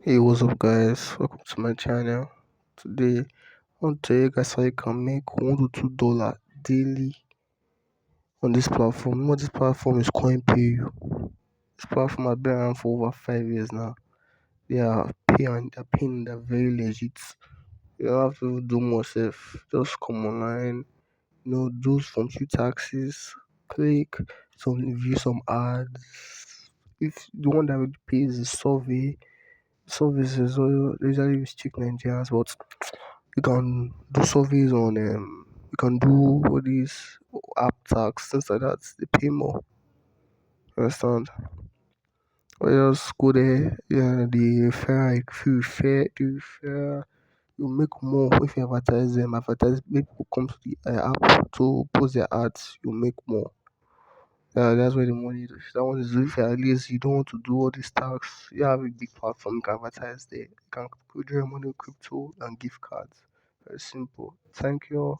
Hey, what's up, guys? Welcome to my channel. Today, I want to tell you guys how you can make $1 to $2 daily on this platform. You know, this platform is CoinPay. This platform has been around for over 5 years now. They're paying, they're very legit. You don't have to do more stuff. Just come online, do some few taxes, click, view some ads. If the one that really pays is services usually restrict Nigerians, but you can do surveys on you can do all these app tax, things like that. They pay more. Understand? Or just go there, yeah, the refer, if you refer, you make more if you advertise them, make people come to the app to post their ads, you make more. Yeah, that's where the money is. That one is if you're lazy, you don't want to do all these tax. You have a big platform, you can advertise there. You can put your money in crypto and gift cards. Very simple. Thank you all.